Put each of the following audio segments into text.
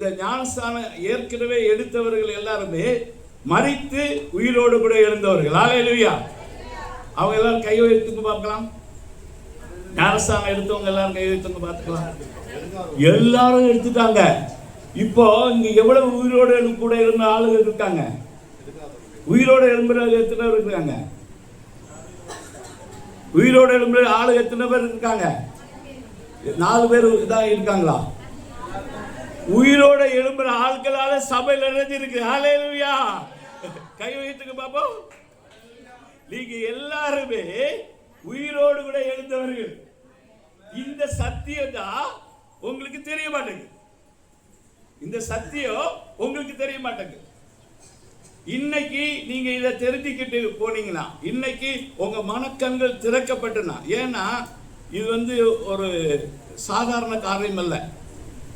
இந்த ஞானஸ்தானம் ஏற்கனவே எடுத்தவர்கள் எல்லாருமே மரித்து உயிரோடு கூட எழுந்தவர்கள். ஹல்லேலூயா. அவங்க எல்லாரும் கை வைத்துங்க பார்க்கலாம். ஞானஸ்தானம் எடுத்தவங்க எல்லாரும் கை வைத்துங்க பார்த்துக்கலாம். எல்லாரும் எடுத்துட்டாங்க. இப்போ இங்க எவ்வளவு உயிரோடு கூட இருந்த ஆளுங்க இருக்காங்க? உயிரோடு எழும்புற எத்தனை பேர் இருக்காங்க? உயிரோடு எழும்புற ஆளு எத்தனை பேர் இருக்காங்க? 4 பேர் தான் இருக்காங்களா? உயிரோட எழும்புற ஆட்களால சபையில் நிறைஞ்சிருக்கு. ஹல்லேலூயா. கை வைத்துங்க பாப்போம். நீங்க எல்லாருமே உயிரோடு கூட எழுந்தவர்கள். இந்த சத்தியம் தான் உங்களுக்கு தெரிய மாட்டேங்குது. இந்த சத்தியம் உங்களுக்கு தெரிய மாட்டேங்குது. இன்னைக்கு நீங்க இதை தெரிஞ்சுக்கிட்டு போனீங்கன்னா இன்னைக்கு உங்க மனக்கண்கள் திறக்கப்பட்டுனா, ஏன்னா இது ஒரு சாதாரண காரியம் அல்ல.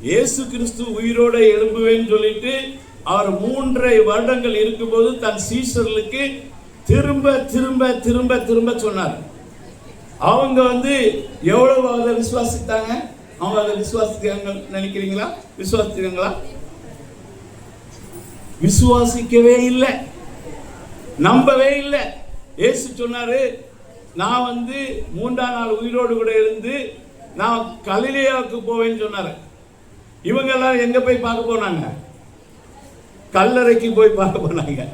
இயேசு கிறிஸ்து உயிரோட எழும்புவேன்னு சொல்லிட்டு அவர் 3.5 வருடங்கள் இருக்கும்போது தன் சீஷர்களுக்கு திரும்ப திரும்ப திரும்ப திரும்ப சொன்னார். அவங்க எவ்வளவு அதை விசுவாசித்தாங்க? அவங்க அதை விசுவாசிக்க நினைக்கிறீங்களா? விசுவாசிக்கிறாங்களா? விசுவாசிக்கவே இல்லை, நம்பவே இல்லை. இயேசு சொன்னாரு, நான் 3ஆம் நாள் உயிரோடு கூட எழுந்து நான் கலிலேயாவுக்கு போவேன்னு சொன்னாரு. இவங்க எல்லாம் எங்க போய் பார்க்க போனாங்க? கல்லறைக்கு போய் பார்க்க போனாங்க.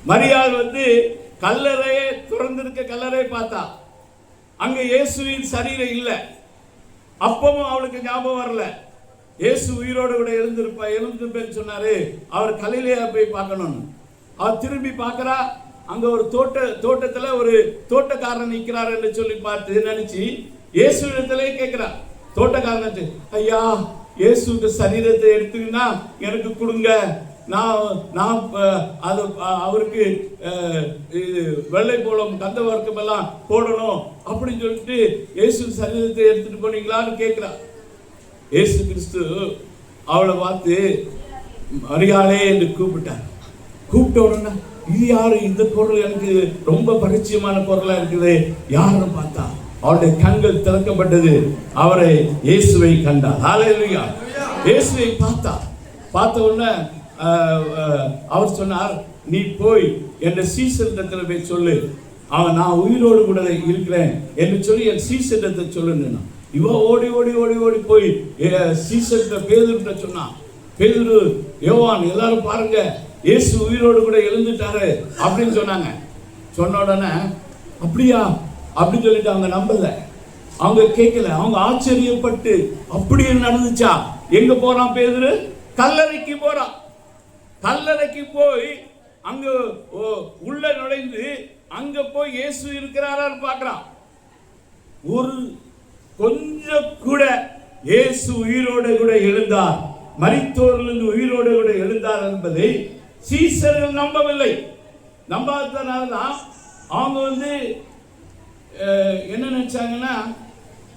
மரியாள் கல்லறையே திறந்திருக்க கல்லறை பார்த்தா அங்க இயேசுவின் சரீரம் இல்லை. அப்பவும் அவளுக்கு ஞாபகம் வரல. இயேசு உயிரோடு கூட எழுந்திருப்பேன்னு சொன்னாரு. அவர் கலிலேயா போய் பார்க்கணும்னு அவர் திரும்பி பார்க்கறா. அங்க ஒரு தோட்டத்துல ஒரு தோட்டக்காரன் நிற்கிறார் என்று சொல்லி பார்த்து நினைச்சு இயேசுவிடத்திலே கேட்கிறா. தோட்டக்காரன், ஐயா, இயேசுக்கு சரீரத்தை எடுத்தீங்கன்னா எனக்கு கொடுங்க, நான் அது அவருக்கு வெள்ளை போலம் கந்த வர்க்கம் எல்லாம் போடணும் அப்படின்னு சொல்லிட்டு இயேசு சரீரத்தை எடுத்துட்டு போனீங்களான்னு கேட்கிறா. இயேசு கிறிஸ்து அவளை பார்த்து மரியாளே என்று கூப்பிட்டார். கூப்பிட்ட உடனே, இது யாரு? இந்த பொருள் எனக்கு ரொம்ப பரிச்சயமான பொருளா இருக்குது, யாருன்னு பார்த்தா அவருடைய கண்கள் திறக்கப்பட்டது. அவரை இயேசுவை கண்டார். ஹல்லேலூயா. இயேசுவை பார்த்த உடனே அவர் சொன்னார், நீ போய் என் சீசரிடத்துல போய் சொல்லு, நான் உயிரோடு கூட இருக்கிறேன் என்று சொல்லி என் சீசரிடத்தை சொல்லுன்னா. இவன் ஓடி ஓடி ஓடி ஓடி போய் சீசர்கிட்ட பேதுருட்ட சொன்னான். பேதுரு, யோவான் எல்லாரும் பாருங்க, இயேசு உயிரோடு கூட எழுந்துட்டாரு அப்படின்னு சொன்னாங்க. சொன்ன உடனே அப்படியா அப்படின்னு சொல்லிட்டு அவங்க நம்பல, அவங்க கேட்கல, அவங்க ஆச்சரியப்பட்டு அப்படியே நடந்துச்சா? எங்க போறான் பேதுரு? கல்லறைக்கு போறான். கல்லறைக்கு போய் அங்க உள்ள நுழைந்து அங்க போய் இயேசு இருக்கிறாரான்னு பார்க்கறான். ஒரு கொஞ்சம் கூட இயேசு உயிரோடு கூட எழுந்தார், மரித்தோரிலிருந்து உயிரோடு கூட எழுந்தார் என்பதை சீசர்கள் நம்பவில்லை. நம்பாதனால்தான் அவங்க என்ன நினைச்சாங்கன்னா,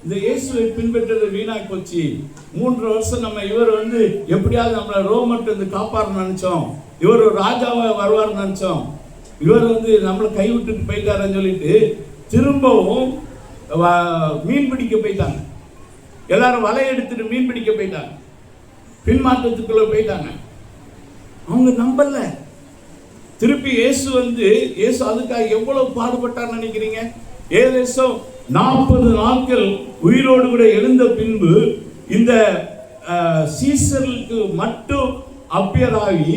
இந்த இயேசுவை பின்பற்றது வீணாய் போச்சு. 3 வருஷம் நம்ம இவர் எப்படியாவது நம்மளை ரோமட்டு காப்பாறன்னு நினைச்சோம், இவர் ஒரு ராஜாவை வருவார்னு நினைச்சோம், இவர் நம்மளை கைவிட்டுட்டு போயிட்டாருன்னு சொல்லிட்டு திரும்பவும் மீன் பிடிக்க போயிட்டாங்க. எல்லாரும் வலை எடுத்துட்டு மீன் பிடிக்க போயிட்டாங்க, பின்மாற்றத்துக்குள்ள போயிட்டாங்க. அவங்க நம்பல. திருப்பி இயேசு அதுக்காக எவ்வளவு பாடுபட்டார் நினைக்கிறீங்க? ஏதேசம் 40 நாட்கள் உயிரோடு கூட எழுந்த பின்பு இந்த சீசர்களுக்கு மட்டும் அப்பியராகி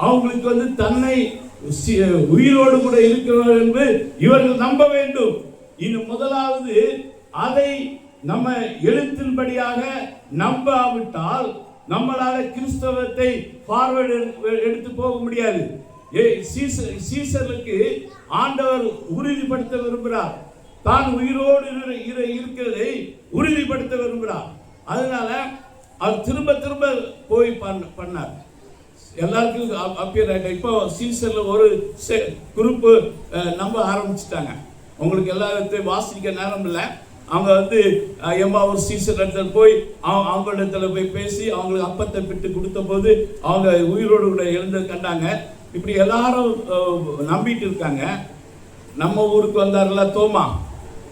அவங்களுக்கு தன்னை உயிரோடு கூட இருக்கிறார் என்று இவர்கள் நம்ப வேண்டும். இது முதலாவது. அதை நம்ம எழுத்தின்படியாக நம்பாவிட்டால் நம்மளால கிறிஸ்தவத்தை ஃபார்வர்டு எடுத்து போக முடியாது. சீசர்களுக்கு ஆண்டவர் உறுதிப்படுத்த விரும்புகிறார், தான் உயிரோடு இருக்கிறதை உறுதிப்படுத்த விரும்புகிறார். அதனால அவர் திரும்ப திரும்ப போய் பண்ணார். எல்லாருக்கும் அப்பியர் ஆயிட்டாங்க. இப்போ சீசர்ல ஒரு குரூப் நம்ப ஆரம்பிச்சுட்டாங்க. உங்களுக்கு எல்லாத்தையும் வாசிக்க நேரம் இல்லை. அவங்க ஒரு சீசர் இடத்துல போய் அவங்களிடத்துல போய் பேசி அவங்களுக்கு அப்பத்தை பிட்டு கொடுத்த போது அவங்க உயிரோடு கூட எழுந்து கண்டாங்க. இப்படி எல்லாரும் நம்பிட்டு இருக்காங்க. நம்ம ஊருக்கு வந்தார்ல தோமா,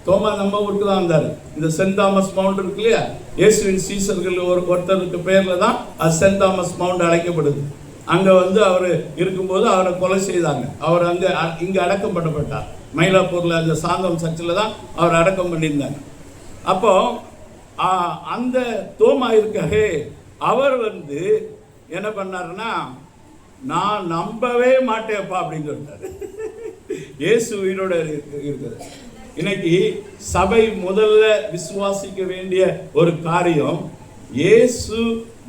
தோமா நம்ம வீட்டு தான் இருந்தார். இந்த சென்ட் தாமஸ் மவுண்ட் இருக்கு இல்லையா, இயேசுவின் சீசர்கள் ஒருத்தருக்கு பேர்ல தான் அது சென்ட் தாமஸ் மவுண்ட் அழைக்கப்படுது. அங்க அவர் இருக்கும்போது அவரை கொலை செய்தாங்க. அவர் இங்க அடக்கம் பண்ணப்பட்டார். மயிலாப்பூர்ல அந்த சாந்தம் சர்ச்சில் தான் அவர் அடக்கம் பண்ணியிருந்தாங்க. அப்போ அந்த தோமா இருக்காரே, அவர் என்ன பண்ணாருன்னா, நான் நம்பவே மாட்டேன்ப்பா அப்படின்னு சொல்லிட்டாரு. இயேசு உயிரோட இருக்குது. இன்னைக்கு சபை முதல்ல விசுவாசிக்க வேண்டிய ஒரு காரியம், இயேசு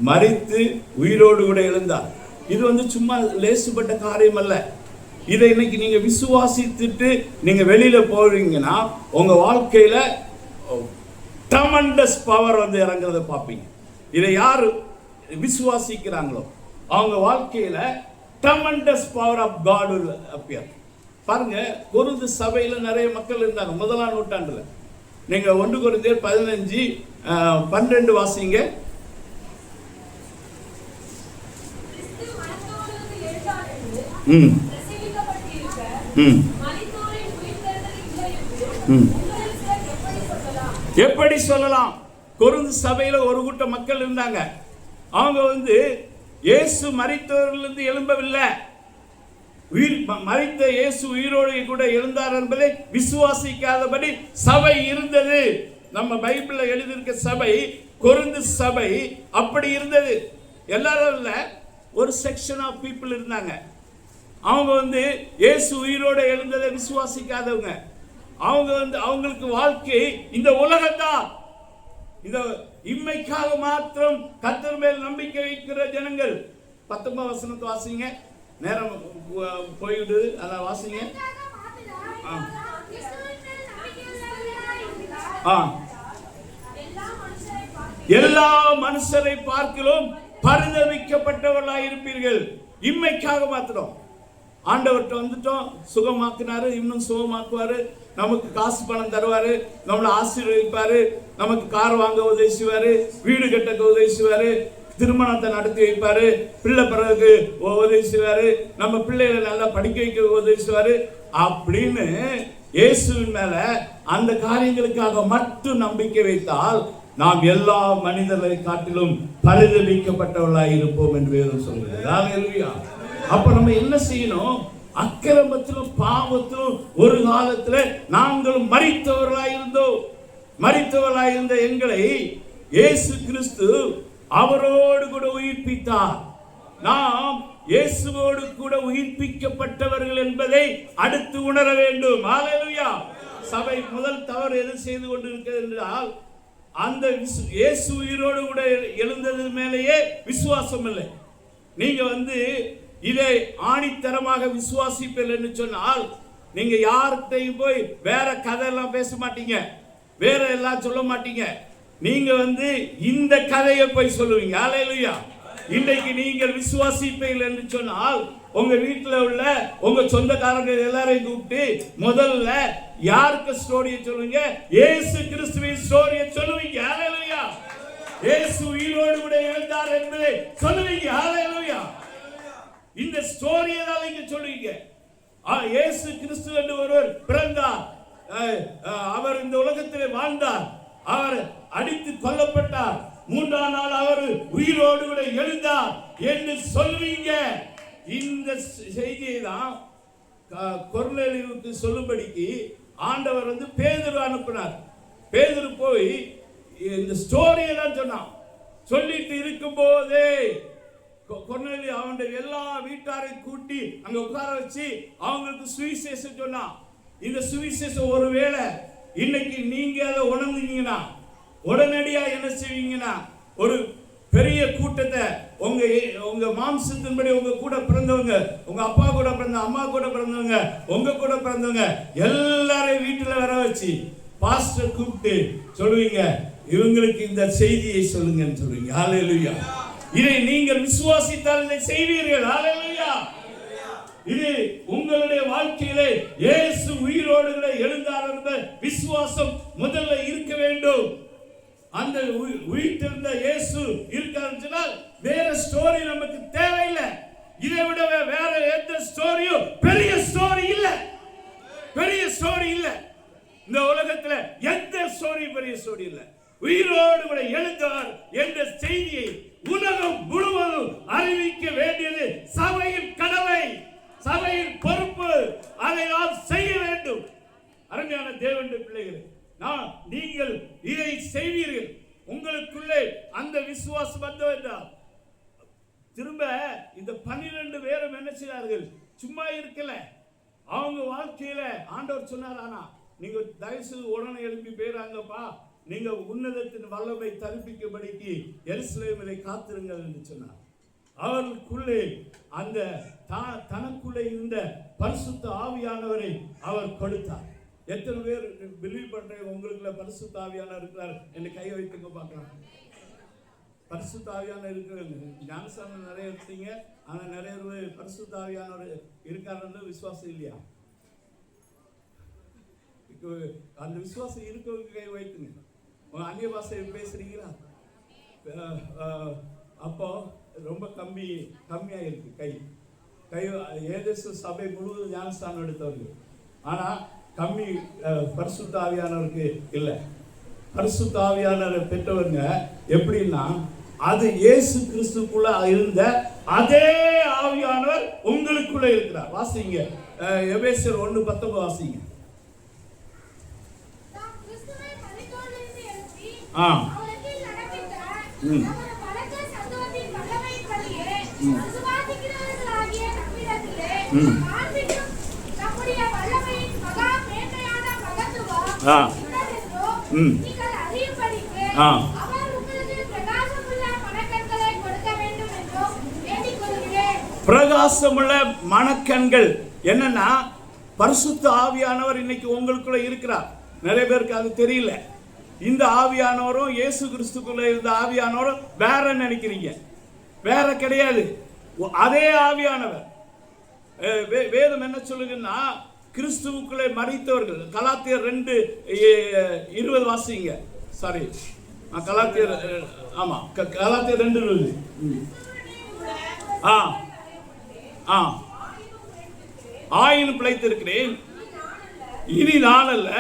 மரித்து உயிரோடு கூட எழுந்தார். இது சும்மா லேசுப்பட்ட காரியம் அல்ல. இதை இன்னைக்கு நீங்க விசுவாசித்துட்டு நீங்க வெளியில போறீங்கன்னா உங்க வாழ்க்கையில ட்ரெமெண்டஸ் பவர் இறங்குறத பார்ப்பீங்க. இதை யாரு விசுவாசிக்கிறாங்களோ அவங்க வாழ்க்கையில tremendous power of God will appear. பாருங்க, கொரிந்து சபையில நிறைய மக்கள் இருந்தாங்க முதலாம் நூற்றாண்டுல. நீங்க 1 கொரிந்தியர் 15:12 வாசிங்க. எப்படி சொல்லலாம்? கொரிந்து சபையில ஒரு கூட்ட மக்கள் இருந்தாங்க. அவங்க இயேசு மரித்தவர்களிலிருந்து எழும்பவில்லை. மரித்த இயேசு உயிரோடு கூட எழுந்தார் என்பதை விசுவாசிக்காதபடி சபை இருந்தது. நம்ம பைபிள்ல எழுதியிருக்க சபை, கொரிந்து சபை அப்படி இருந்தது. எல்லாரும் இல்ல, ஒரு செக்ஷன் ஆஃப் பீப்புள் இருந்தாங்க. அவங்க இயேசு உயிரோடு எழுந்ததை விசுவாசிக்காதவங்க. அவங்க அவங்களுக்கு வாழ்க்கை இந்த உலகம்தான். இந்த இம்மைக்காக மாத்திரம் கர்த்தர் மேல் நம்பிக்கை வைக்கிற ஜனங்கள். 19 வசனத்தை வாசிங்க. நேரம் போயிடுது, அத வாசிங்க. எல்லா மனுஷரை பார்க்கிலும் பரிதபிக்கப்பட்டவர்களாய் இருப்பீர்கள். இம்மைக்காக மாத்திரம். ஆண்டவர்கிட்ட வந்துட்டோம், சுகமாக்குனாரு, இன்னும் சுகமாக்குவாரு, நமக்கு காசு பணம் தருவாரு, நம்மளை ஆசீர்வதிப்பாரு, நமக்கு கார் வாங்க உதவி செய்வாரு, வீடு கட்ட உதவி செய்வாரு, திருமணத்தை நடத்தி வைப்பாரு, பிள்ளை பிறகு உதவி செய்வாரு, நம்ம பிள்ளைகளை நல்லா படிக்க வைக்க உதவி செய்வாரு அப்படின்னு இயேசுவின் மேல அந்த காரியங்களுக்காக மட்டும் நம்பிக்கை வைத்தால் நாம் எல்லா மனிதர்களை காட்டிலும் பரிதபிக்கப்பட்டவர்களாய் இருப்போம் என்று வேதம் சொல்கிறது. அப்ப நம்ம என்ன செய்யணும்? அக்கிரமத்திலும் பாவத்திலும் ஒரு காலத்துல நாங்களும் மரித்தவர்களாயிருந்த எங்களை இயேசு கிறிஸ்து அவரோடு கூட உயிர்ப்பித்தார். நாம் இயேசுவோடு கூட உயிர்ப்பிக்கப்பட்டவர்கள் என்பதை அடுத்து உணர வேண்டும். ஹல்லேலூயா. சபை முதல் தவறு எது செய்து கொண்டிருக்கிறது என்றால், அந்த இயேசு உயிரோடு கூட எழுந்தது மேலேயே விசுவாசம் இல்லை. நீங்க இதை ஆணித்தரமாக விசுவாசிப்பீர்கள் என்று சொன்னால், நீங்க யார்கிட்டையும் போய் வேற கதையெல்லாம் பேச மாட்டீங்க, வேற எல்லாம் சொல்ல மாட்டீங்க. நீங்க இந்த கதையை போய் சொல்லுவீங்க. ஹல்லேலூயா. இன்றைக்கு நீங்கள் விசுவாசிப்பீர்கள் என்று சொன்னால், உங்க வீட்டில் உள்ள உங்க சொந்தக்காரங்க எல்லாரையும் கூப்பிட்டு முதல்ல யாருக்கு ஸ்டோரியை சொல்லுவீங்க? இயேசு கிறிஸ்துவின் ஸ்டோரியை சொல்லுவீங்க. ஹல்லேலூயா. இயேசு உயிரோடு கூட எழுந்தார் என்பதை சொல்லுவீங்க. ஹல்லேலூயா. இந்த ஸ்டோரியை தான் நீங்க சொல்லுவீங்க. இயேசு கிறிஸ்து என்று ஒருவர் பிறந்தார், அவர் இந்த உலகத்திலே வாழ்ந்தார், அவர் அடித்து கொல்லப்பட்டார், 3ஆம் நாள் அவர் உயிரோடு கூட எழுந்தார் என்று சொல்வீங்க. இந்த செய்தியை தான் கொர்நேலியுவுக்கு சொல்லும்படிக்கு ஆண்டவர் பேதுரு அனுப்பினார். பேதுரு போய் இந்த ஸ்டோரியை தான் சொன்னான். சொல்லிட்டு இருக்கும் போதே கொர்நேலியு அவனுடைய எல்லா வீட்டாரையும் கூட்டி அங்க உட்கார வச்சு அவங்களுக்கு சுவிசேஷம் சொன்னான். இந்த சுவிசேஷம் ஒருவேளை இன்னைக்கு நீங்க அதை உணர்ந்தீங்கன்னா உடனடியா என்ன செய்வீங்கன்னா, ஒரு பெரிய கூட்டத்தை உங்க மாம்சத்தின்படி உங்க கூட பிறந்தவங்க, உங்க அப்பா கூட பிறந்த, அம்மா கூட பிறந்தவங்க, உங்க கூட பிறந்தவங்க எல்லாரையும் வீட்டுல வர வச்சு பாஸ்டர் கூப்பிட்டு சொல்லுவீங்க, இவங்களுக்கு இந்த செய்தியை சொல்லுங்கன்னு சொல்லுவீங்க. ஹல்லேலூயா. இதை நீங்கள் விசுவாசித்தால் இதை செய்வீர்கள். ஹல்லேலூயா. இது உங்களுடைய வாழ்க்கையிலே இயேசு உயிரோடு எழுந்தார் என்ற விசுவாசம் முதல்ல இருக்க வேண்டும். அந்த உயிர்த்தெழுந்த இயேசு இருக்காருன்னா வேற ஸ்டோரி நமக்கு தேவையில்லை. இதை விட வேற எந்த ஸ்டோரியும் பெரிய ஸ்டோரி இல்ல. இந்த உலகத்துல பிரவேசோடு இல்லை, உயிரோடு கூட எழுந்தார் என்ற செய்தியை உலகம் முழுவதும் அறிவிக்க வேண்டியது சபையின் கடமை, சபையின் பொறுப்பு. அதை நாம் செய்ய வேண்டும். அருமையான தேவனுடைய பிள்ளைகளே, நீங்கள் இதை செய்வீர்கள். உங்களுக்குள்ளே அந்த விசுவாசம் வந்து வேண்டாம். திரும்ப இந்த 12 பேரும் என்ன செய்தார்கள்? சும்மா இருக்கல. அவங்க வாழ்க்கையில ஆண்டவர் சொன்னார், ஆனா நீங்க தயவுசெய்து உடனே எழுப்பி போயிறாங்கப்பா, நீங்க உன்னதத்தின் வல்லமை தரிப்பிக்கும்படிக்கு எருசலேமிலே காத்திருங்கள் என்று சொன்னார். அவர்களுக்குள்ளே அந்த தனக்குள்ளே இருந்த பரிசுத்த ஆவியானவரை அவர் கொடுத்தார். எத்தனை பேர் பிலீவ் பண்றீங்க உங்களுக்குள்ள பரிசுத்த ஆவியானவர் இருக்கிறார் என்று கை வைத்துங்க பார்க்கலாம். பரிசுத்த ஆவியானவர் இருக்கிறது. ஞானஸ்நானம் நிறைய எடுத்தீங்க, ஆனா நிறைய பேர் பரிசுத்த ஆவியானவர் இருக்காருன்னு விசுவாசம் இல்லையா? அந்த விசுவாசம் இருக்கவங்க கை வைத்துங்க. அந்நிய பாஷை பேசுறீங்களா? அப்போ ரொம்ப கம்மியா இருக்கு கை. ஏதேச சபை முழுவதும் ஞானஸ்தானம் எடுத்தவர்கள், ஆனா கம்மி பரிசுத்த ஆவியானவருக்கு இல்லை. பரிசுத்த ஆவியானவர் பெற்றவங்க எப்படின்னா, அது இயேசு கிறிஸ்துக்குள்ள இருந்த அதே ஆவியானவர் உங்களுக்குள்ள இருக்கிறார். வாசிங்க எபேசியர் 1:19 வாசிங்க. பிரகாசமுள்ள மனக்கண்கள் என்னன்னா, பரிசுத்த ஆவியானவர் இன்னைக்கு உங்களுக்குள்ள இருக்கிறார். நிறைய பேருக்கு அது தெரியல. இந்த ஆவியானவரும் இயேசு கிறிஸ்துக்குள்ள இருந்த ஆவியானவரும் வேற நினைக்கிறீங்க. வேற கிடையாது, அதே ஆவியானவர். வேதம் என்ன சொல்லுங்கன்னா, கிறிஸ்துவுக்குள்ளே மரித்தவர்கள். கலாத்தியர் 2:20 வாசிங்க. சாரி, கலாத்தியர், ஆமா, கலாத்தியர் 2:20. ஆயினும் பிழைத்திருக்கிறேன், இனி நான் அல்ல,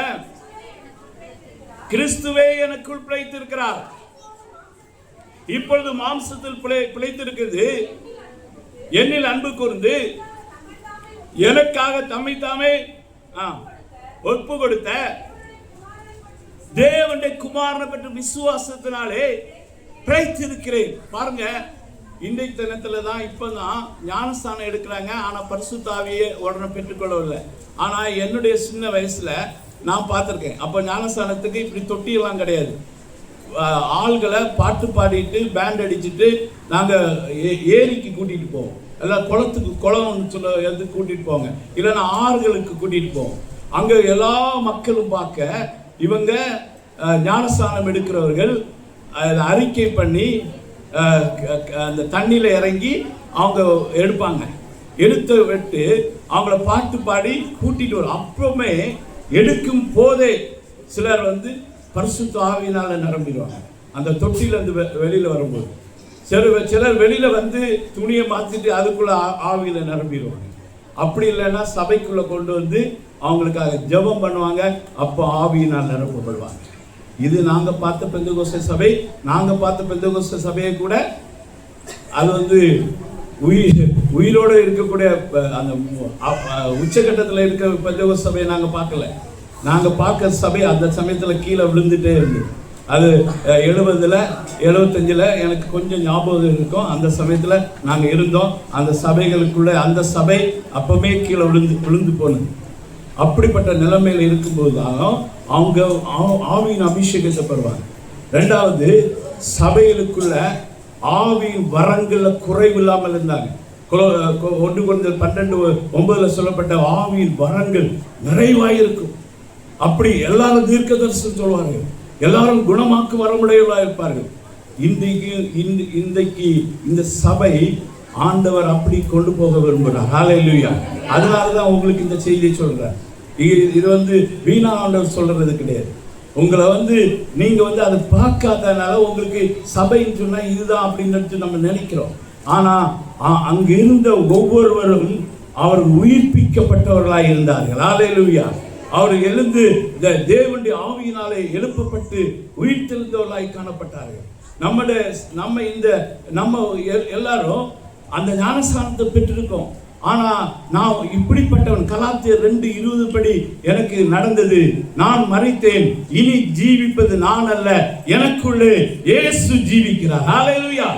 கிறிஸ்துவே எனக்குள் பிழைத்திருக்கிறார். இப்பொழுது மாம்சத்தில் பிழைத்திருக்கிறது, என்னில் அன்பு கூர்ந்து எனக்காக தம்மை தாமே ஒப்பு கொடுத்த தேவனுடைய குமாரனை பற்றி விசுவாசத்தினாலே பிழைத்திருக்கிறேன். பாருங்க, இன்றைக்கு தினத்துல தான் இப்பதான் ஞானஸ்தானம் எடுக்கிறாங்க, ஆனா பரிசுத்த ஆவியை உடனே பெற்றுக்கொள்ளவில்லை. ஆனா என்னுடைய சின்ன வயசுல நான் பார்த்திருக்கேன். அப்ப ஞானஸ்தானத்துக்கு இப்படி தொட்டியெல்லாம் கிடையாது. ஆள்களை பாட்டு பாடிட்டு பேண்ட் அடிச்சுட்டு நாங்க ஏரிக்கு கூட்டிட்டு போவோம், எல்லாம் குளத்துக்கு, குளம் சொல்ல எதுக்கு கூட்டிட்டு போவாங்க, இல்லைன்னா ஆறுகளுக்கு கூட்டிட்டு போவோம். அங்க எல்லா மக்களும் பார்க்க இவங்க ஞானஸ்தானம் எடுக்கிறவர்கள் அறிக்கை பண்ணி அந்த தண்ணியில இறங்கி அவங்க எடுப்பாங்க. எடுத்து விட்டு அவங்கள பாட்டு பாடி கூட்டிட்டு வரும். அப்பவுமே எடுக்கும் போதே சிலர் பரிசுத்த ஆவியினால நிரம்பிடுவாங்க. அந்த தொட்டில இருந்து வெளியில வரும்போது சிலர் வெளியில துணியை மாத்திட்டு அதுக்குள்ள ஆவியில நிரம்பிடுவாங்க. அப்படி இல்லைன்னா சபைக்குள்ள கொண்டு அவங்களுக்காக ஜெபம் பண்ணுவாங்க. அப்போ ஆவியினால் நிரப்பப்படுவாங்க. இது நாங்க பார்த்த பெந்தெகோஸ்தே சபை. நாங்க பார்த்த பெந்தெகோஸ்தே சபையை கூட அது உயிரோடு இருக்கக்கூடிய அந்த உச்சகட்டத்தில் இருக்க பெந்தெகோஸ்தே சபையை நாங்க பார்க்கல. நாங்க பார்க்க சபை அந்த சமயத்துல கீழே விழுந்துட்டே இருந்தது. அது 70, 75 எனக்கு கொஞ்சம் ஞாபகம் இருக்கும். அந்த சமயத்துல நாங்க இருந்தோம். அந்த சபைகளுக்குள்ள அந்த சபை அப்பவே கீழே விழுந்து போனது. அப்படிப்பட்ட நிலைமையில இருக்கும்போது தான் அவங்க ஆவியின் அபிஷேகத்தை பெறுவாங்க. ரெண்டாவது, சபைகளுக்குள்ள ஆவியின் வரங்கள்ல குறைவு இல்லாமல் இருந்தாங்க. 1 Corinthians 12:9 சொல்லப்பட்ட ஆவியின் வரங்கள் நிறைவாயிருக்கும். அப்படி எல்லாரும் தீர்க்கதரிசனம் சொல்வாங்க, எல்லாரும் குணமாக்கு வரமுடையவர்களாக இருப்பார்கள். இன்றைக்கு இந்த சபை ஆண்டவர் அப்படி கொண்டு போக விரும்புகிறார். ஹல்லேலூயா. அதனாலதான் உங்களுக்கு இந்த செய்தியை சொல்றார். இது வீணா ஆண்டவர் சொல்றது கிடையாது. உங்களை நீங்க அதை பார்க்காதனால உங்களுக்கு சபைன்னு சொன்னா இதுதான் அப்படின்னு நம்ம நினைக்கிறோம். ஆனா அங்க இருந்த ஒவ்வொருவரும் அவர் உயிர்ப்பிக்கப்பட்டவர்களாக இருந்தார்கள். ஹல்லேலூயா. அவர் எழுந்து இந்த தேவனுடைய ஆவியினாலே எழுப்பப்பட்டு உயிர் தெழுந்தவர்களாய் காணப்பட்டார்கள். நம்ம எல்லாரும் அந்த ஞானஸ்நானத்தை பெற்றிருக்கோம். ஆனா நான் இப்படிப்பட்டவன், கலாத்தியர் 2:20 படி எனக்கு நடந்தது. நான் மரித்தேன், இனி ஜீவிப்பது நான் அல்ல, எனக்குள்ளே இயேசு ஜீவிக்கிறார். ஹல்லேலூயா.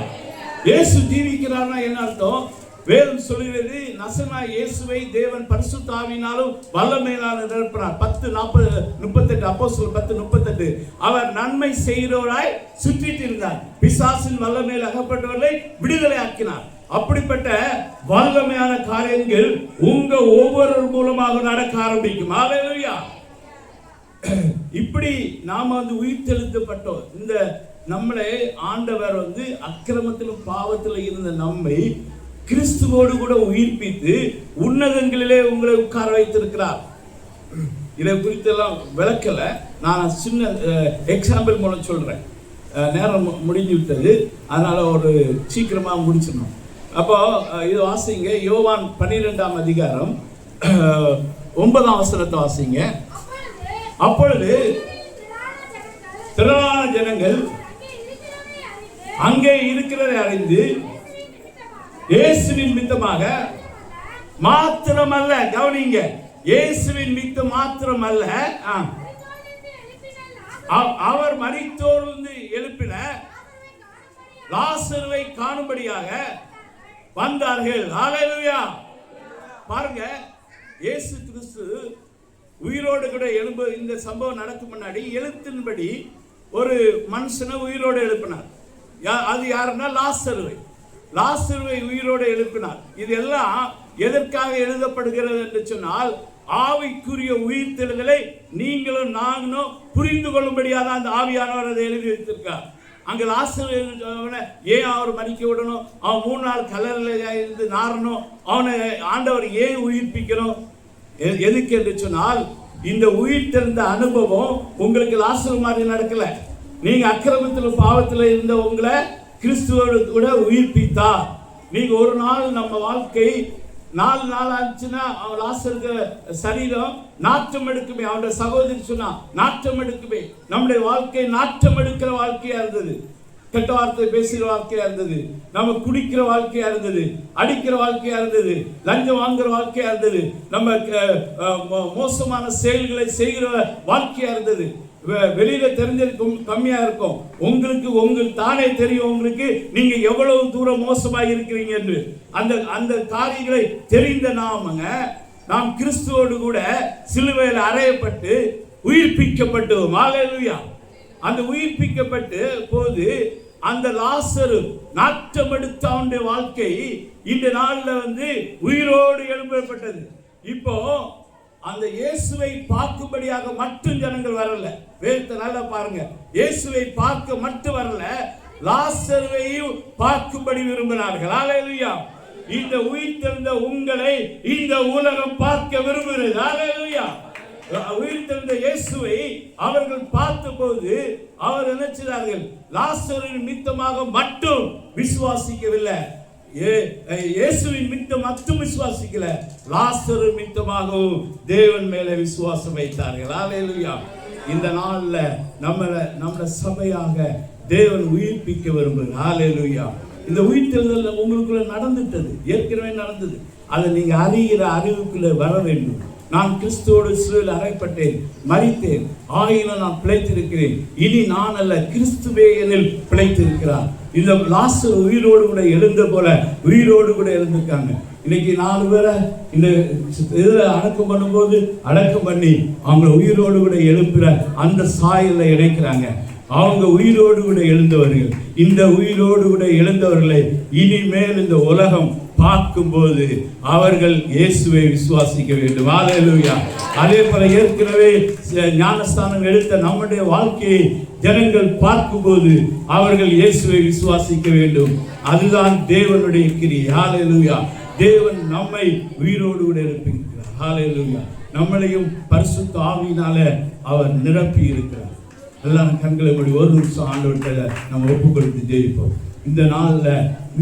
இயேசு ஜீவிக்கிறார்னா என்ன அர்த்தம்? வேதம் சொல்கிறது, நசனாய் இயேசுவை தேவன் பரிசுத்த ஆவியினாலும் வல்லமையினாலும் நிரப்பினார். 10:38 அப்போஸ்தலர் 10:38. அவர் நன்மை செய்கிறவராய் சுற்றித் திரிந்தார், பிசாசின் வல்லமையில் அகப்பட்டவர்களை விடுதலை ஆக்கினார். அப்படிப்பட்ட வல்லமையான காரியங்கள் உங்க ஒவ்வொரு மூலமாக நடக்க ஆரம்பிக்கும். ஹல்லேலூயா. இப்படி நாம உயிர் தெழுந்தப்பட்டோம். இந்த நம்மளை ஆண்டவர் அக்கிரமத்திலும் பாவத்தில் இருந்த நம்மை கிறிஸ்துவோடு கூட உயிர்ப்பித்து உன்னதங்களிலே உங்களை உட்கார வைத்திருக்கிறார். இதை குறித்தெல்லாம் விளக்கல, நான் சின்ன எக்ஸாம்பிள் மூலம் சொல்றேன். நேரம் முடிஞ்சு விட்டது, அதனால ஒரு சீக்கிரமா முடிச்சிடணும். அப்போ இது வாசிங்க, யோவான் 12ஆம் அதிகாரம் 9ஆம் வசனத்தை வாசிங்க. அப்பொழுது திரளான ஜனங்கள் அங்கே இருக்கிறதை அறிந்து இயேசுவின் மித்தமாக மாத்திரமல்ல, கவனிங்க, இயேசுவின் மித்தம் மாத்திரமல்ல, அவர் மரித்தோரிலிருந்து எழுப்பின லாசருவை காணும்படியாக வந்தார்கள். ஹல்லேலூயா. பாருங்க, இயேசு கிறிஸ்து உயிரோடு கூட எழும்ப, இந்த சம்பவம் நடக்கும் முன்னாடி எழுத்தின்படி ஒரு மனுஷனை உயிரோடு எழுப்பினார். அது யாருன்னா லாசருவை உயிரோடு எழுப்பினார். இதெல்லாம் எதற்காக எழுதப்படுகிறது என்று சொன்னால், ஆவிக்குரிய உயிர்த்தெழுதலை நீங்களும் நாங்களும் புரிந்து கொள்ளும்படியாக அந்த ஆவியானவர் அதை எழுதி வைத்திருக்கார். அங்க லாசரு ஏன் அவர் மறிக்க விடணும், அவன் 3 நாள் கல்லறையில இருந்து நாரணும், அவனை ஆண்டவர் ஏன் உயிர்ப்பிக்கணும், எதுக்கு என்று சொன்னால், இந்த உயிர் தெரிந்த அனுபவம் உங்களுக்கு லாசரு மாதிரி நடக்கல. நீங்க அக்கிரமத்தில் பாவத்தில் இருந்த உங்களை கிறிஸ்துவோடு கூட உயிர்ப்பித்தார். நீங்க ஒரு நாள், நம்ம வாழ்க்கை 4 நாள் ஆச்சுன்னா அவன் லாசருக்கு சரீரம் நாற்றம் எடுக்குமே. அவனுடைய சகோதரி சொன்னா நாற்றம் எடுக்குமே. நம்முடைய வாழ்க்கை நாற்றம் எடுக்கிற வாழ்க்கையா இருந்தது, கெட்ட வார்த்தை பேசுகிற வாழ்க்கையா இருந்தது, நம்ம குடிக்கிற வாழ்க்கையா இருந்தது, அடிக்கிற வாழ்க்கையா இருந்தது, லஞ்சம் வாங்குற வாழ்க்கையா இருந்தது, நம்ம மோசமான செயல்களை செய்கிற வாழ்க்கையா இருந்தது. வெளியில தெரிஞ்சிருக்கும், கம்மியா இருக்கும். உங்களுக்கு தானே தெரியும் உங்களுக்கு நீங்க எவ்வளவு தூரம் மோசமாக இருக்கிறீங்க என்று. அந்த காரியங்களை தெரிந்த நாம் கிறிஸ்துவோடு கூட சிலுவையில் அறையப்பட்டு உயிர்ப்பிக்கப்பட்டோம். ஹல்லேலூயா. அந்த உயிர்ப்பிக்கப்பட்டு போது அந்த லாசரு நாற்றம் எடுத்த அவனுடைய வாழ்க்கை இந்த நாள்ல உயிரோடு எழுப்பப்பட்டது. இப்போ அந்த இயேசுவை பார்க்கும்படியாக மட்டும் ஜனங்கள் வரல. வேதத்தை நல்லா பாருங்க, இயேசுவை பார்க்க மட்டும் வரல, லாசருவையும் பார்க்கும்படி விரும்பினார்கள். ஹல்லேலூயா. இந்த உயிர் தெழுந்த உங்களை இந்த உலகம் பார்க்க விரும்புகிறது. ஹல்லேலூயா. உயிர் தெழுந்த இயேசுவை அவர்கள் பார்த்தபோது அவர் நினைச்சார்கள், லாசரின் மித்தமாக மட்டும் விசுவாசிக்கவில்லை, இயேசுவின் மித்தம் மட்டும் விசுவாசிக்கல, லாசரு மித்தமாகவும் தேவன் மேல விசுவாசம் வைத்தார்கள். ஹல்லேலூயா. இந்த நாள்ல நம்ம சபையாக தேவன் உயிர்ப்பிக்க விரும்புகிறார். ஹல்லேலூயா. இந்த உயிர்த்தெழுதல் உங்களுக்குள்ள நடந்துட்டது, ஏற்கனவே நடந்தது. அதை நீங்க அறிகிற அறிவுக்குள்ள வர வேண்டும். நான் கிறிஸ்துவோடு சிலுவையில் அறையப்பட்டேன், மரித்தேன், ஆயினும் நான் பிழைத்திருக்கிறேன், இனி நான் அல்ல, கிறிஸ்துவே என்னில் பிழைத்திருக்கிறார். இந்த லாசரு உயிரோடு கூட எழுந்த போல உயிரோடு கூட எழுந்திருக்காங்க. இன்னைக்கு 4 பேரை இந்த இதில் அடக்கம் பண்ணும்போது அடக்கம் பண்ணி அவங்க உயிரோடு கூட எழுப்புற அந்த சாயல்ல இணைக்கிறாங்க. அவங்க உயிரோடு கூட எழுந்தவர்கள், இந்த உயிரோடு கூட எழுந்தவர்களை இனிமேல் இந்த உலகம் பார்க்கும்போது அவர்கள் இயேசுவை விசுவாசிக்க வேண்டும். ஹல்லேலூயா. அதே போல ஏற்கனவே ஞானஸ்தானம் எடுத்த நம்முடைய வாழ்க்கையை ஜனங்கள் பார்க்கும்போது அவர்கள் இயேசுவை விசுவாசிக்க வேண்டும். அதுதான் தேவனுடைய கிரியை. ஹல்லேலூயா. தேவன் நம்மை உயிரோடு கூட எழுப்பியிருக்கிறார். ஹல்லேலூயா. நம்மளையும் பரிசுத்த ஆவியினால அவர் நிரப்பி இருக்கிறார். எல்லாம் கண்களை மூடி ஒரு நிமிஷம் ஆண்டவர்கிட்ட நம்ம ஒப்பு கொடுத்து ஜெயிப்போம். இந்த நாள்ல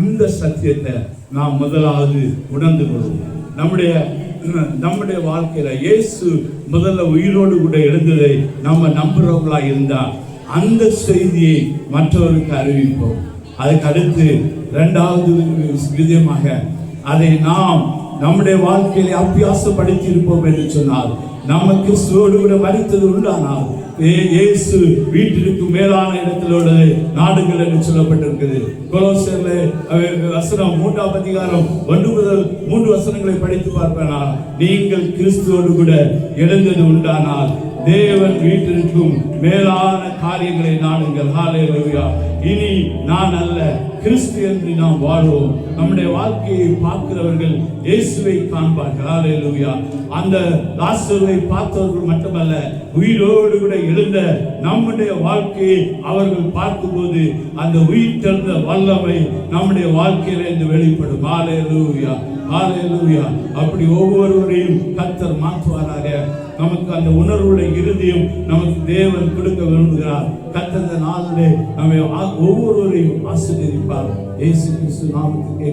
இந்த சத்தியத்தை நாம் முதலாவது உணர்ந்து கொள்வோம். நம்முடைய நம்முடைய வாழ்க்கையில இயேசு முதல்ல உயிரோடு கூட எழுந்ததை நம்ம நம்புறவங்களா இருந்தா அந்த செய்தியை மற்றவருக்கு அறிவிப்போம். அதுக்கு அடுத்து இரண்டாவது விதமாக அதை நாம் நம்முடைய வாழ்க்கையில அபியாசப்படுத்தி இருப்போம் என்று சொன்னால், நம்ம கிறிஸ்துவோடு கூட மரித்தது உண்டானால் இயேசு வீட்டிற்கு மேலான இடத்தில் உள்ளது நாடுகள் என்று சொல்லப்பட்டிருக்கிறது. கொலோசியர்ல வசனம் 3ஆம் அதிகாரம் 1 முதல் 3 வசனங்களை படித்து பார்ப்பேனால், நீங்கள் கிறிஸ்துவோடு கூட எழுந்தது உண்டானால் தேவன் வீட்டிற்கும் மேலான காரியங்களை நாடுங்கள். ஹல்லேலூயா. இனி நான் அல்ல, கிறிஸ்து என்று நாம் வாழ்வோம். நம்முடைய வாழ்க்கையை பார்க்கிறவர்கள் இயேசுவை காண்பார்கள். ஹல்லேலூயா. அந்த லாசருவை பார்த்தவர்கள் மட்டுமல்ல, உயிரோடு கூட எழுந்த நம்முடைய வாழ்க்கையை அவர்கள் பார்க்கும்போது அந்த உயிர் தெழுந்த வல்லமை நம்முடைய வாழ்க்கையில இருந்து வெளிப்படும். ஹல்லேலூயா, ஹல்லேலூயா. அப்படி ஒவ்வொருவரையும் கர்த்தர் மாற்றுவாராக. நமக்கு அந்த உணர்வுடைய இருதயம் நமக்கு தேவன் கொடுக்க விரும்புகிறார். கர்த்தர் நாளிலே நம்மை ஒவ்வொருவரையும் ஆசீர்வதிப்பார். இயேசு கிறிஸ்து நாமத்தில்